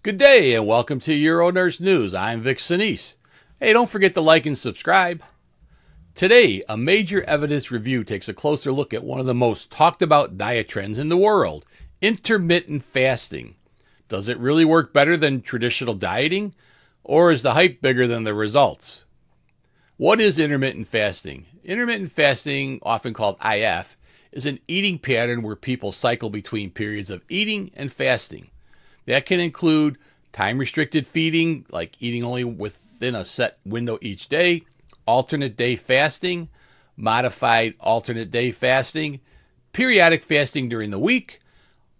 Good day and welcome to UroNurse News. I'm Vic Senese. Hey, don't forget to like and subscribe. Today, a major evidence review takes a closer look at one of the most talked about diet trends in the world, intermittent fasting. Does it really work better than traditional dieting? Or is the hype bigger than the results? What is intermittent fasting? Intermittent fasting, often called IF, is an eating pattern where people cycle between periods of eating and fasting. That can include time-restricted feeding, like eating only within a set window each day, alternate day fasting, modified alternate day fasting, periodic fasting during the week.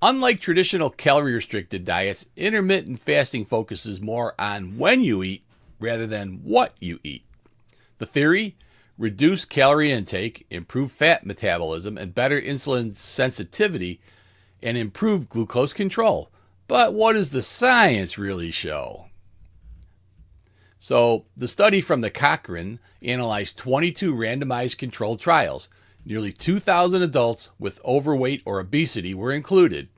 Unlike traditional calorie-restricted diets, intermittent fasting focuses more on when you eat rather than what you eat. The theory: reduce calorie intake, improve fat metabolism, and better insulin sensitivity, and improve glucose control. But what does the science really show? So, the study from the Cochrane analyzed 22 randomized controlled trials. Nearly 2,000 adults with overweight or obesity were included.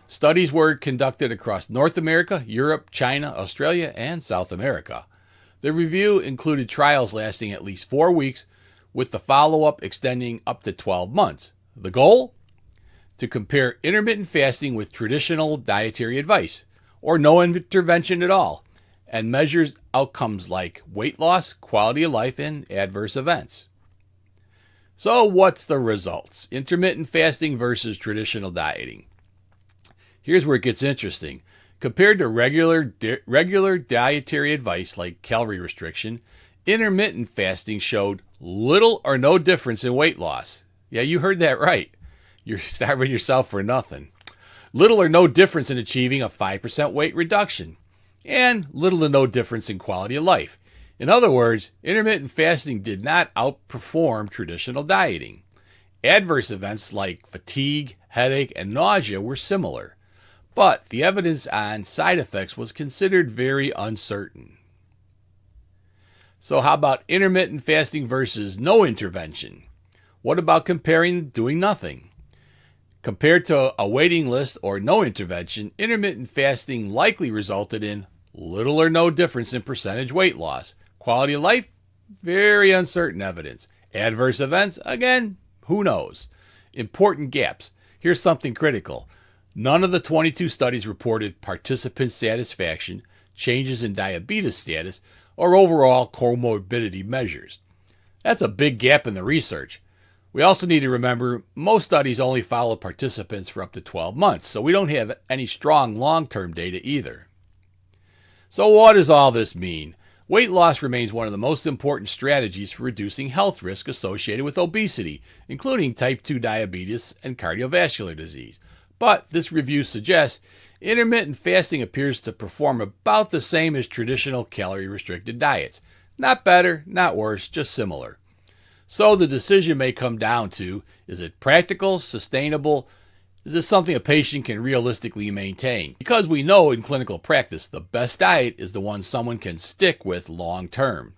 Studies were conducted across North America, Europe, China, Australia, and South America. The review included trials lasting at least 4 weeks, with the follow-up extending up to 12 months. The goal? To compare intermittent fasting with traditional dietary advice, or no intervention at all, and measures outcomes like weight loss, quality of life, and adverse events. So what's the results? Intermittent fasting versus traditional dieting. Here's where it gets interesting. Compared to regular dietary advice like calorie restriction, intermittent fasting showed little or no difference in weight loss. Yeah, you heard that right. You're starving yourself for nothing. Little or no difference in achieving a 5% weight reduction, and little to no difference in quality of life. In other words, intermittent fasting did not outperform traditional dieting. Adverse events like fatigue, headache, and nausea were similar, but the evidence on side effects was considered very uncertain. So how about intermittent fasting versus no intervention? What about comparing doing nothing? Compared to a waiting list or no intervention, intermittent fasting likely resulted in little or no difference in percentage weight loss. Quality of life? Very uncertain evidence. Adverse events? Again, who knows? Important gaps. Here's something critical. None of the 22 studies reported participant satisfaction, changes in diabetes status, or overall comorbidity measures. That's a big gap in the research. We also need to remember most studies only follow participants for up to 12 months, so we don't have any strong long-term data either. So what does all this mean? Weight loss remains one of the most important strategies for reducing health risk associated with obesity, including type 2 diabetes and cardiovascular disease. But this review suggests intermittent fasting appears to perform about the same as traditional calorie-restricted diets. Not better, not worse, just similar. So the decision may come down to, is it practical, sustainable? Is this something a patient can realistically maintain? Because we know in clinical practice, the best diet is the one someone can stick with long term.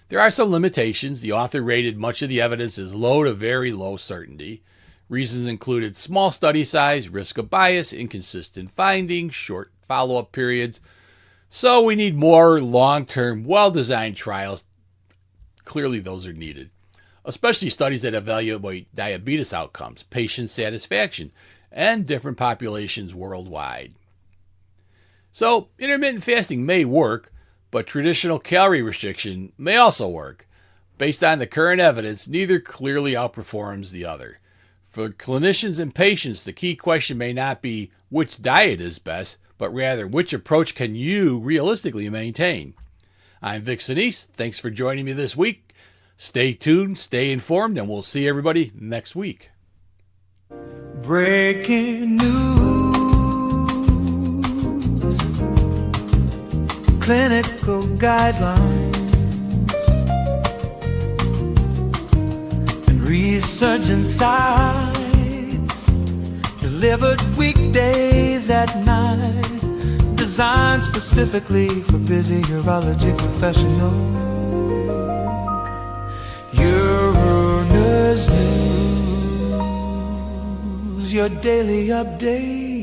There are some limitations. The author rated much of the evidence as low to very low certainty. Reasons included small study size, risk of bias, inconsistent findings, short follow-up periods. So we need more long-term, well-designed trials. Clearly those are needed, especially studies that evaluate diabetes outcomes, patient satisfaction, and different populations worldwide. So intermittent fasting may work, but traditional calorie restriction may also work. Based on the current evidence, neither clearly outperforms the other. For clinicians and patients, the key question may not be which diet is best, but rather which approach can you realistically maintain. I'm Vic Senese. Thanks for joining me this week. Stay tuned, stay informed, and we'll see everybody next week. Breaking news, clinical guidelines, and research insights, delivered weekdays at night, designed specifically for busy urology professionals. UroNurse News, your daily update.